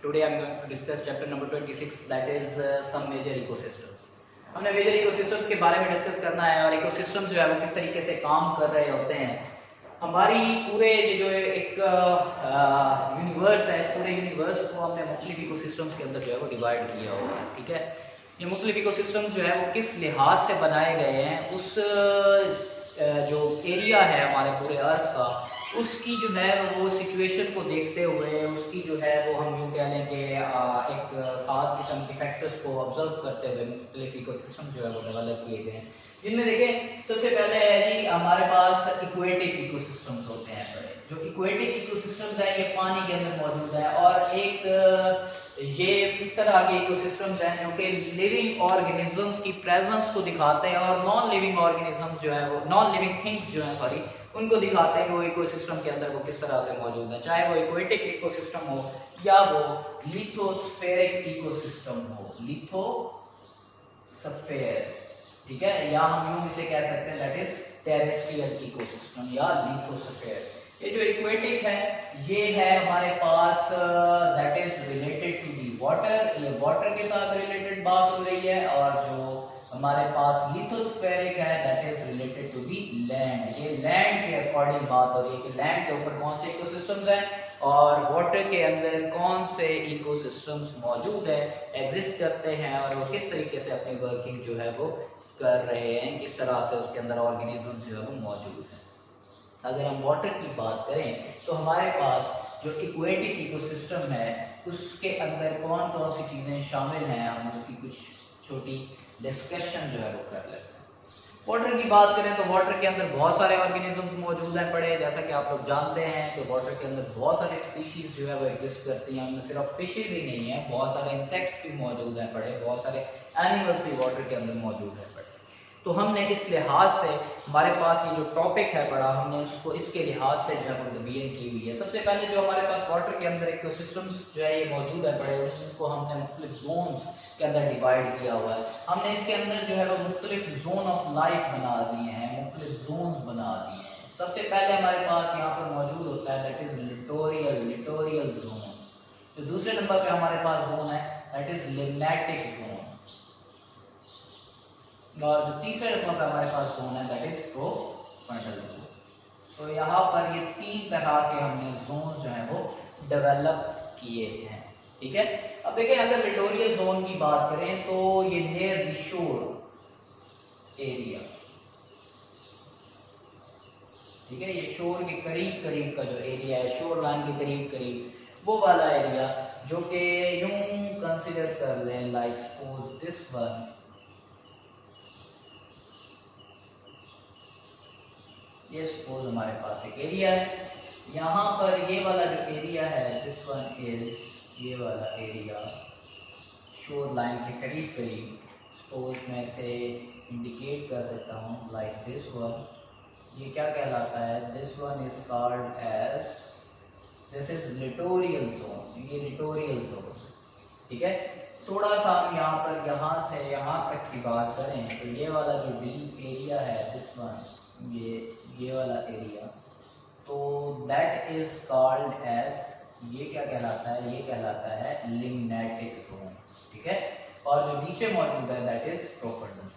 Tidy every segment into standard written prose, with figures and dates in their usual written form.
Today I am going to discuss chapter number 26, that is some major ecosystems. हमने major ecosystems के बारे में discuss करना है और इकोसिस्टम्स जो है वो किस तरीके से काम कर रहे होते हैं। हमारी पूरे ये जो एक यूनिवर्स है, इस पूरे यूनिवर्स को हमने मुख्तलिफ इकोसिस्टम्स के अंदर जो है वो डिवाइड किया हुआ है। ठीक है, ये मुख्तलिफ इकोसिस्टम्स जो है वो किस लिहाज से बनाए गए हैं, उस जो एरिया है हमारे पूरे अर्थ का, उसकी जो है वो सिचुएशन को देखते हुए, उसकी जो है वो हम यूँ कह लें कि एक ख़ास किस्म के फैक्टर्स को ऑब्जर्व करते हुए मुख्तलिफ इकोसिस्टम जो है वो डेवलप किए गए हैं। जिनमें देखें सबसे पहले है जी हमारे पास इक्वेटिक इकोसिस्टम्स होते हैं। जो इक्वेटिक इकोसिस्टम्स हैं ये पानी के अंदर मौजूद है और एक ये इस तरह के इकोसिस्टम्स हैं जो कि लिविंग ऑर्गेनिजम्स की प्रेजेंस को दिखाते हैं और नॉन लिविंग ऑर्गेनिजम्स जो है वो नॉन लिविंग थिंग्स जो है उनको दिखाते हैं कि वो इकोसिस्टम के अंदर वो किस तरह से मौजूद है, चाहे वो इक्वेटिक इकोसिस्टम हो या वो लिथोस्फेरिक इकोसिस्टम हो, लिथोस्फेयर। ठीक है, या हम यूं इसे कह सकते हैं दैट इज टेरेस्ट्रियल इकोसिस्टम या लिथोस्फेयर। ये जो इक्वेटिक है ये है हमारे पास that is related to the water, ये वाटर के साथ रिलेटेड बात हो रही है, और जो हमारे पास लिथोस्फेरिक है that is related to the land, ये लैंड के अकॉर्डिंग बात हो रही है कि लैंड के ऊपर कौन से इकोसिस्टम्स हैं और वाटर के अंदर कौन से इकोसिस्टम्स मौजूद है, एग्जिस्ट करते हैं और वो किस तरीके से अपनी वर्किंग जो है वो कर रहे हैं, किस तरह से उसके अंदर ऑर्गेनिजम्स जो है वो मौजूद हैं। अगर हम वाटर की बात करें तो हमारे पास जो इक्वेटिक इकोसिस्टम है उसके अंदर कौन कौन सी चीज़ें शामिल हैं, हम उसकी कुछ छोटी डिस्कशन जो है वो कर लेते हैं। वाटर की बात करें तो वाटर के अंदर बहुत सारे ऑर्गेनिजम्स मौजूद हैं पड़े, जैसा कि आप लोग जानते हैं कि वाटर के अंदर बहुत सारी स्पीशीज जो है वो एग्जिस्ट करती हैं। उनमें सिर्फ फिशेज ही नहीं है, बहुत सारे इंसेक्ट्स भी मौजूद हैं पड़े, बहुत सारे एनिमल्स भी वाटर के अंदर मौजूद हैं पड़े। तो हमने इस लिहाज से हमारे पास ये जो टॉपिक है पड़ा, हमने उसको इसके लिहाज से जो है वो डिवीजन की हुई है। सबसे पहले जो हमारे पास वाटर के अंदर इकोसिस्टम्स जो है ये मौजूद है पड़े, उनको हमने मुख्तलिफ जोन्स के अंदर डिवाइड किया हुआ है। हमने इसके अंदर जो है वो मुख्तलिफ जोन ऑफ लाइफ बना दिए हैं, मुख्तलिफ जोन्स बना दिए हैं। सबसे पहले हमारे पास यहाँ पर मौजूद होता है दैट इज लिटोरियल जोन। तो दूसरे नंबर पे हमारे पास जोन है दैट इज लिग्नैटिक जोन, और जो तीसरे नंबर पर हमारे पास जोन है दैट इज प्रोफंडल जोन। तो यहाँ पर ये तीन तरह के हमने जोन जो है वो डेवलप किए हैं। ठीक है, अब देखिए अगर लिटोरियल जोन की बात करें तो ये नियर द शोर एरिया, ठीक है, ये शोर के करीब करीब का जो एरिया है, शोर लाइन के करीब करीब वो वाला एरिया, जो कि यूं कंसिडर कर लें लाइक सपोज दिस वन, ये सपोज हमारे पास एक एरिया है, यहाँ पर ये वाला जो एरिया है दिस वन इज, ये वाला एरिया शोर लाइन के करीब करीब, सपोज मैं इसे इंडिकेट कर देता हूँ लाइक दिस वन, ये क्या कहलाता है, this one is called edge, this is littoral zone, ये लिटोरियल जोन। ठीक है, थोड़ा सा हम यहाँ पर यहाँ से यहाँ तक की बात करें तो ये वाला जो डीप एरिया है दिस वन, ये वाला एरिया, तो दैट इज कॉल्ड एज, ये क्या कहलाता है, ये कहलाता है लिग्नैटिक जोन। ठीक है, और जो नीचे मौजूद है दैट इज प्रोफंडल जोन।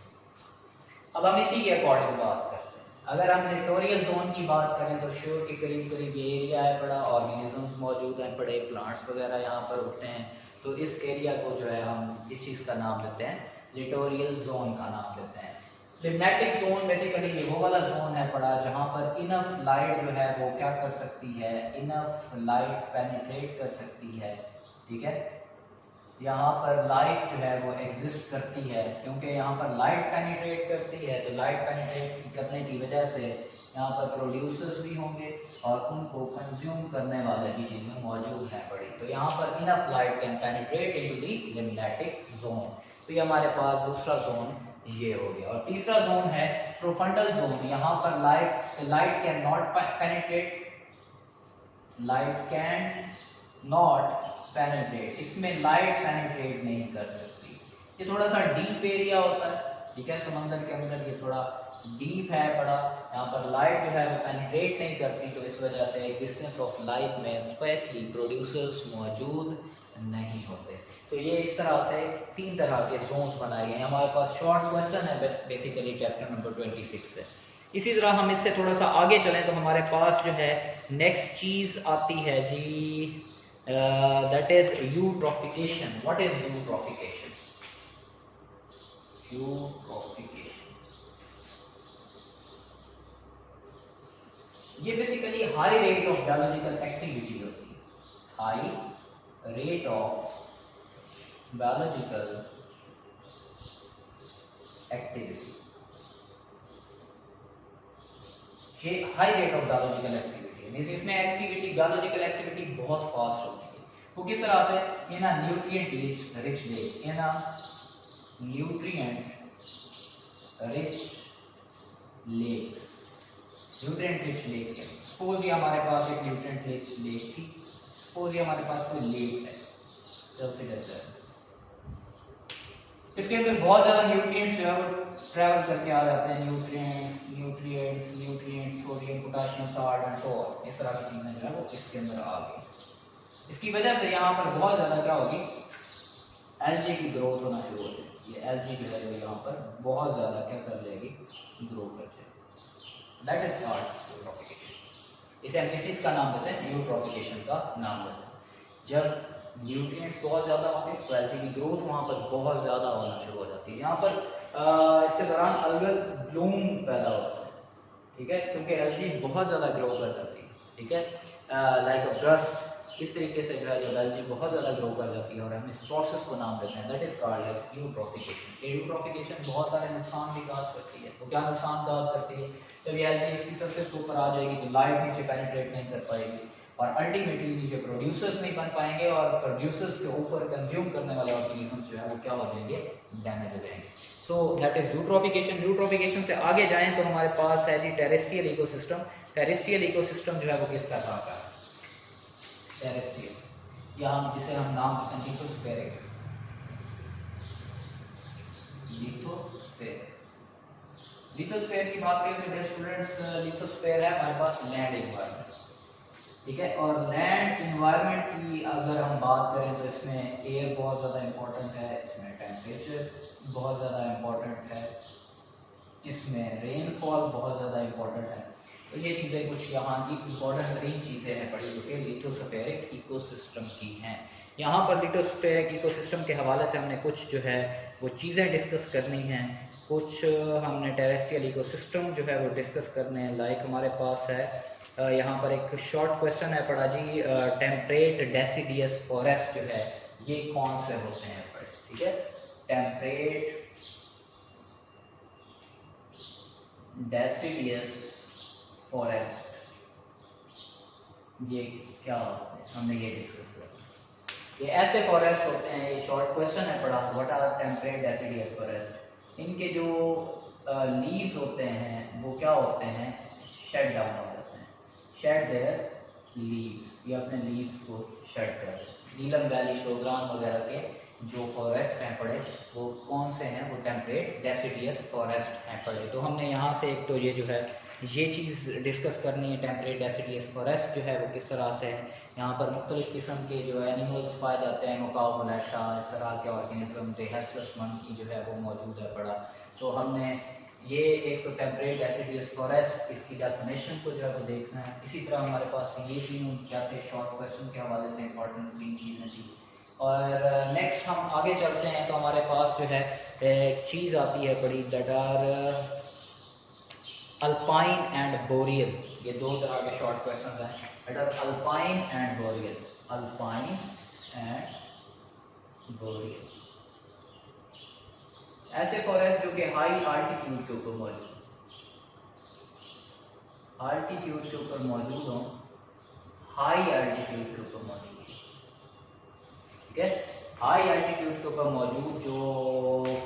अब हम इसी के अकॉर्डिंग बात करते हैं। अगर हम लिटोरियल जोन की बात करें तो शोर के करीब करीब ये एरिया है बड़ा, ऑर्गेनिजम्स मौजूद हैं बड़े, प्लांट्स वगैरह यहाँ पर उगते हैं, तो इस एरिया को जो है हम इस चीज़ का नाम देते हैं लिटोरियल जोन का नाम देते हैं। लिग्नैटिक जोन बेसिकली ये वो वाला जोन है पड़ा जहाँ पर इनफ लाइट जो है वो क्या कर सकती है, इनफ लाइट पेनिट्रेट कर सकती है। ठीक है, यहाँ पर लाइफ जो है वो एग्जिस्ट करती है, क्योंकि यहाँ पर लाइट पेनिट्रेट करती है, तो लाइट पेनिट्रेट करने की वजह से यहाँ पर प्रोड्यूसर्स भी होंगे और उनको कंज्यूम करने वाले भी चीज़ें मौजूद हैं पड़ी, तो यहाँ पर enough light can penetrate into the limnetic zone. तो ये हमारे पास दूसरा जोन ये हो गया। और तीसरा जोन है प्रोफंडल जोन, यहाँ पर लाइट कैन नॉट पेनिट्रेट, इसमें लाइट पेनिट्रेट नहीं कर सकती। ये थोड़ा सा डीप एरिया होता है, ठीक है, समंदर के अंदर ये थोड़ा डीप है बड़ा, यहाँ पर लाइट जो है वो पेनिट्रेट नहीं करती, तो इस वजह से एग्जिस्टेंस ऑफ लाइफ में स्पेशली प्रोड्यूसर्स मौजूद नहीं होते। तो ये इस तरह से 3 तरह के जोन्स बनाए गए हैं। हमारे पास शॉर्ट क्वेश्चन है बेसिकली चैप्टर नंबर 26 से। इसी तरह हम इससे थोड़ा सा आगे चलें तो हमारे पास जो है नेक्स्ट चीज़ आती है जी, that is eutrophication. What is eutrophication? Eutrophication ये basically high rate of biological activity होती है। High rate of biological activity, ये high rate of biological activity है। इसमें एक्टिविटी बायोलॉजिकल एक्टिविटी बहुत फास्ट होती है। वो किस तरह से? In a nutrient rich lake, in a nutrient rich lake, nutrient rich lake है। सपोज ये हमारे पास एक न्यूट्रिएंट रिच लेक थी, सपोज ये हमारे पास कोई लेक है, इसके अंदर बहुत ज़्यादा न्यूट्रिएंट्स जो है वो ट्रैवल करके आ जाते हैं। Nutrients, sodium, potassium, salt and so on, इस तरह की चीज़ें जो है वो इसके अंदर आ गई। इसकी वजह से यहाँ पर बहुत ज़्यादा क्या होगी, एलजी की ग्रोथ होना शुरू हो जाएगी। ये एलजी जो है यहाँ पर बहुत ज़्यादा क्या कर जाएगी, ग्रो कर जाएगी। That is called eutrophication. इसे हम किस का नाम देते हैं? यूट्रॉफिकेशन का नाम देते हैं। जब न्यूट्रिएंट्स बहुत ज़्यादा होंगे तो एलजी की ग्रोथ वहाँ पर बहुत ज़्यादा होना शुरू हो जाती है। यहाँ पर इसके दौरान अलगल ब्लूम पैदा होता है, ठीक है, क्योंकि एलजी बहुत ज़्यादा ग्रो कर जाती है, ठीक है, लाइक अ ब्रस्ट। इस तरीके से जो है जब एलजी बहुत ज़्यादा ग्रो कर जाती है और हम इस प्रोसेस को नाम देते हैं, that is called as eutrophication. Eutrophication बहुत सारे नुकसान भी काज करती है। तो क्या नुकसान काज करती है? जब ये एलजी इसकी सरफेस के ऊपर आ जाएगी तो लाइट नीचे पेनिट्रेट नहीं कर पाएगी और अल्टीमेटली नीचे प्रोड्यूसर्स नहीं बन पाएंगे और प्रोड्यूसर्स के ऊपर कंज्यूम करने वाले ऑर्गेनिजम्स जो है वो क्या हो जाएंगे, डैमेज हो जाएंगे। So that is eutrophication. Eutrophication से आगे जाएं तो हमारे पास है जी टेरेस्ट्रियल इकोसिस्टम। टेरेस्ट्रियल इकोसिस्टम जो है वो किस तरह का है? टेरेस्ट्रियल, या हम जिसे हम नाम देते हैं लिथोस्फेरिक। लिथोस्फेयर की बात करें तो स्टूडेंट्स, लिथोस्फेयर है हमारे पास लैंड एनवायरनमेंट, ठीक है। और लैंड इन्वायरमेंट की अगर हम बात करें तो इसमें एयर बहुत ज़्यादा इम्पोर्टेंट है, इसमें टेम्परेचर बहुत ज़्यादा इम्पोर्टेंट है, इसमें रेनफॉल बहुत ज़्यादा इम्पोर्टेंट है। तो ये चीज़ें कुछ यहाँ की इम्पोर्टेंट 3 चीज़ें हैं पड़ी जो कि लिथोस्फेरिक इकोसिस्टम की हैं। यहाँ पर लिथोस्फेरिक इकोसिस्टम के हवाले से हमने कुछ जो है वो चीज़ें डिस्कस करनी हैं, कुछ हमने टेरेस्ट्रियल इकोसिस्टम जो है वो डिस्कस करने हैं। लाइक हमारे पास है यहाँ पर एक शॉर्ट क्वेश्चन है पड़ा जी, टेम्परेट डेसिडियस फॉरेस्ट जो है ये कौन से होते हैं पड़े, ठीक है। टेम्परेट डेसिडियस फॉरेस्ट ये क्या होते हैं, हमने ये डिस्कस किया। ये ऐसे फॉरेस्ट होते हैं, ये शॉर्ट क्वेश्चन है पड़ा, what are temperate deciduous forest. इनके जो लीव्स होते हैं वो क्या होते हैं, शेड डाउन हो जाते हैं, शेड देयर लीव्स, ये अपने लीव्स को शेड कर देते हैं। नीलम वैली, शोग्राम वगैरह के जो फॉरेस्ट हैं पड़े वो कौन से हैं, वो टेम्परेट डेसिडियस फॉरेस्ट हैं पड़े। तो हमने यहाँ से एक तो ये जो है ये चीज़ डिस्कस करनी है, टेम्परेट डेसिडियस फॉरेस्ट जो है वो किस तरह से है। यहाँ पर मुख्तलिफ़ किस्म के जो एनिमल्स पाए जाते हैं, मकाओ मोलेस्टा, इस तरह के ऑर्गेनिज्म, हेस्लस मंकी जो है वो मौजूद है पड़ा। तो हमने ये एक तो टेम्परेट डेसिडियस फॉरेस्ट, इसकी डेफिनेशन को जो है वो देखना है। इसी तरह हमारे पास ये 3 क्या थे शॉर्ट क्वेश्चन के हवाले से इंपॉर्टेंट 3 चीज़ें थी। और नेक्स्ट हम आगे चलते हैं तो हमारे पास जो है एक चीज़ आती है बड़ी, that are alpine and boreal. ये 2 तरह के शॉर्ट क्वेश्चन हैं, that are alpine and boreal. Alpine and boreal ऐसे फॉरेस्ट जो कि हाई आल्टीट्यूड के ऊपर मौजूद, आल्टीट्यूड के ऊपर मौजूद हो, हाई एल्टीट्यूड के ऊपर मौजूद, ठीक है। हाई एल्टीट्यूड के ऊपर मौजूद जो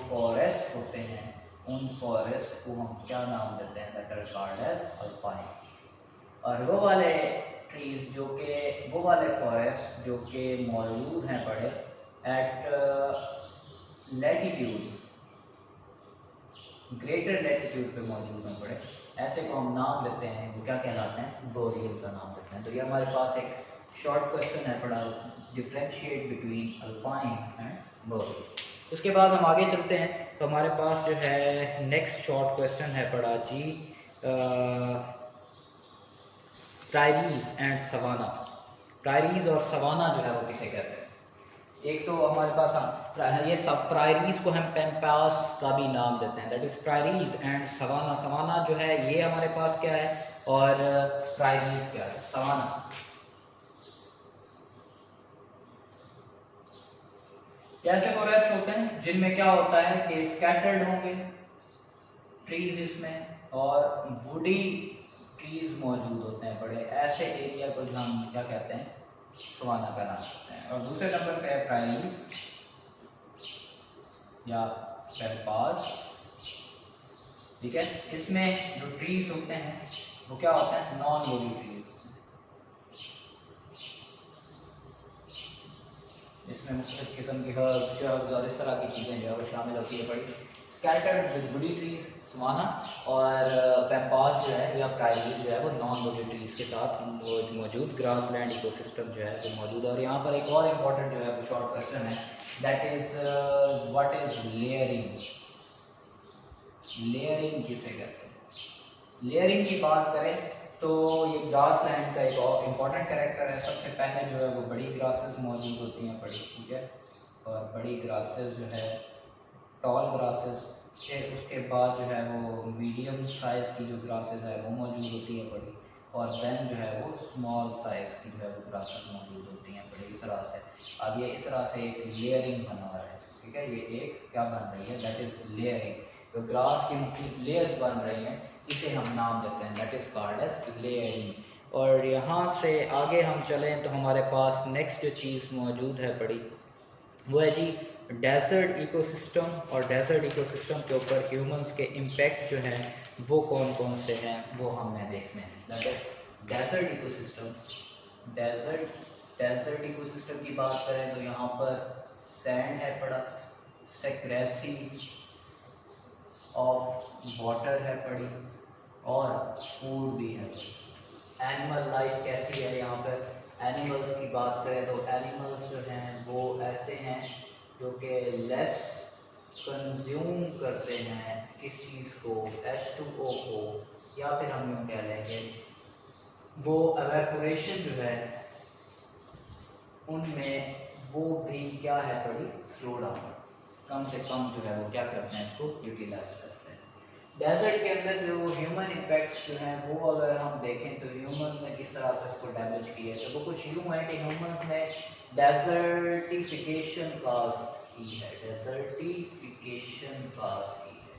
फॉरेस्ट होते हैं उन फॉरेस्ट को हम क्या नाम देते हैं, that are called as alpine. और वो वाले ट्रीज जो कि वो वाले फॉरेस्ट जो कि मौजूद हैं पड़े एट लैटिट्यूड, ग्रेटर लैटिट्यूड पे मौजूद हैं पड़े, ऐसे को हम नाम लेते हैं, वो क्या कहलाते हैं, बोरियल का नाम देते हैं। तो ये हमारे पास एक शॉर्ट क्वेश्चन है पढ़ा differentiate between alpine and boreal. उसके बाद हम आगे चलते हैं तो हमारे पास जो है नेक्स्ट शॉर्ट क्वेश्चन है पढ़ा जी प्रायरीज एंड सवाना। प्रायरीज और सवाना जो है वो किसे कहते हैं? एक तो हमारे पास ये सब प्रायरीज को हम पैम्पास का भी नाम देते हैं, that is prairies and savanna. Savanna जो है ये हमारे पास क्या है और प्रायरीज क्या है? सवाना कैसे फॉरेस्ट होते हैं जिनमें क्या होता है कि स्कैटर्ड होंगे ट्रीज इसमें और वुडी ट्रीज मौजूद होते हैं बड़े, ऐसे एरिया को जो हम क्या कहते हैं? सवाना का नाम देते हैं। और दूसरे नंबर पे है प्रायरीज या पैम्पास, ठीक है। इसमें जो ट्रीज होते हैं वो क्या होते हैं? Non woody trees. इसमें मुख्तलिफ किस्म की हर्ब्स, शर्ब्स और इस तरह की चीज़ें जो है वो शामिल होती है बड़ी। Scattered with woody trees savanna और पैम्पास जो है या प्रायरीज जो है वो नॉन वुडी ट्रीज के साथ वो मौजूद ग्रासलैंड इकोसिस्टम जो है वो मौजूद है। और यहाँ पर एक और इम्पोर्टेंट जो है वो शॉर्ट क्वेश्चन है, that is what is layering. Layering किसे कहते हैं? लेयरिंग की बात करें तो ये ग्रासलैंड का एक और इम्पॉर्टेंट कैरेक्टर है। सबसे पहले जो है वो बड़ी ग्रासेस मौजूद होती हैं बड़ी, ठीक है, और बड़ी ग्रासेस जो है टॉल ग्रासेस, फिर उसके बाद जो है वो मीडियम साइज़ की जो ग्रासेस है वो मौजूद होती है बड़ी, और देन जो है वो स्मॉल साइज़ की जो है वो ग्रासेस मौजूद होती हैं बड़ी। इस तरह से अब ये इस तरह से एक लेयरिंग बना रहा है, ठीक है। ये एक क्या बन रही है? That is layering. तो ग्रास की मुख्तलिफ लेयर्स बन रही हैं, इसे हम नाम देते हैं, that is called as layering. और यहाँ से आगे हम चलें तो हमारे पास नेक्स्ट जो चीज़ मौजूद है बड़ी वो है जी डेजर्ट इकोसिस्टम। और डेजर्ट इकोसिस्टम के ऊपर ह्यूमंस के इम्पैक्ट जो हैं वो कौन कौन से हैं वो हमने देखने हैं। That is desert ecosystem. Desert ecosystem की बात करें तो यहाँ पर सैंड है पड़ा, सेक्रेसी ऑफ वाटर है पड़ी, और फूड भी है। एनिमल लाइफ कैसी है यहाँ पर? एनिमल्स की बात करें तो एनिमल्स जो हैं वो ऐसे हैं जो कि लेस कंज्यूम करते हैं किस चीज़ को? H2O को, या फिर हम यूँ कह लेंगे वो एवेपोरेशन जो है उनमें वो भी क्या है बड़ी स्लो डाउन, कम से कम जो है वो क्या करते हैं? इसको यूटिलाइज करते हैं। डेजर्ट के अंदर जो ह्यूमन इम्पैक्ट्स जो हैं वो अगर हम देखें तो ह्यूमंस ने किस तरह से इसको डैमेज किया है, तो वो कुछ यूँ है कि ह्यूमंस ने डेजर्टिफिकेशन काज की है। डेजर्टिफिकेशन काज की है।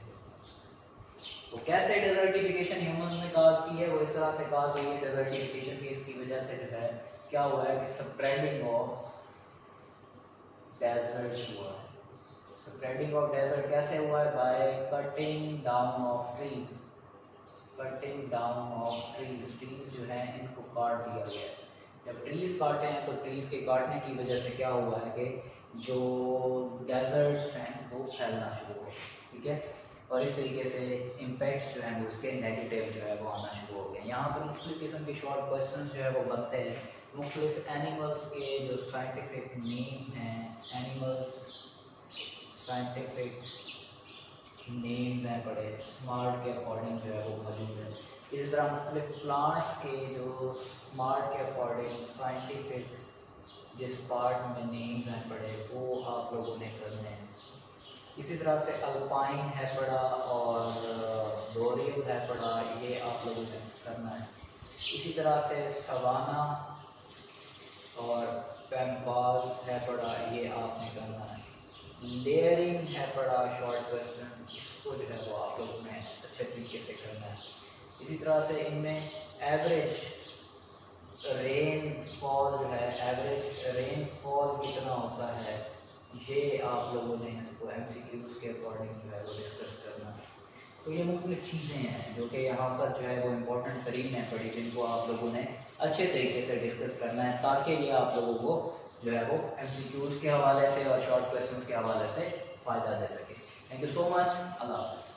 तो कैसे डेजर्टिफिकेशन ह्यूमंस ने काज की है? वो इस तरह से काज हुई है डेजर्टिफिकेशन की, इसकी वजह से जो है क्या हुआ है कि स्प्रेडिंग ऑफ डेजर्ट हुआ है। स्प्रेडिंग ऑफ डेजर्ट कैसे हुआ है? By cutting down of trees. Cutting down of trees, trees जो है इनको काट दिया गया है। जब ट्रीज काटे हैं तो ट्रीज के काटने की वजह से क्या हुआ है कि जो डेजर्ट्स हैं वो फैलना शुरू हो, ठीक है। और इस तरीके से इम्पैक्ट्स जो हैं वो उसके नेगेटिव जो है वो आना शुरू हो गए। यहाँ पर मुख्तलिफ किस्म के शॉर्ट क्वेश्चन जो है वो बनते हैं। मुख्तलिफ एनिमल्स के जो साइंटिफिक नेम हैं, एनिमल्स साइंटिफिक नेम्स हैं बड़े स्मार्ट के अकॉर्डिंग जो है वो मौजूद है। इसी तरह मुख्तलिफ प्लांट्स के जो स्मार्ट के अकॉर्डिंग साइंटिफिक जिस पार्ट में नेम्स हैं पड़े वो आप लोगों ने करने हैं। इसी तरह से अल्पाइन है पड़ा और बोरियल है पड़ा, ये आप लोगों ने करना है। इसी तरह से सवाना और पैम्पास है पड़ा, ये आपने करना है। लेयरिंग है पड़ा शॉर्ट क्वेश्चन, इसको जो है वो आप लोगों ने अच्छे तरीके से करना है। इसी तरह से इनमें एवरेज रेनफॉल जो है, एवरेज रेनफॉल कितना होता है, ये आप लोगों ने इसको MCQs के अकॉर्डिंग जो है वो डिस्कस करना है। तो ये मुख्तलिफ चीज़ें हैं जो कि यहाँ पर जो है वो इम्पोर्टेंट तरीन है पड़ी, जिनको आप लोगों ने अच्छे तरीके से डिस्कस करना है ताकि ये आप लोगों को जो है वो MCQs के हवाले से और शॉर्ट क्वेश्चंस के हवाले से फ़ायदा दे सके। Thank you so much. अल्लाह हाफ़िज़।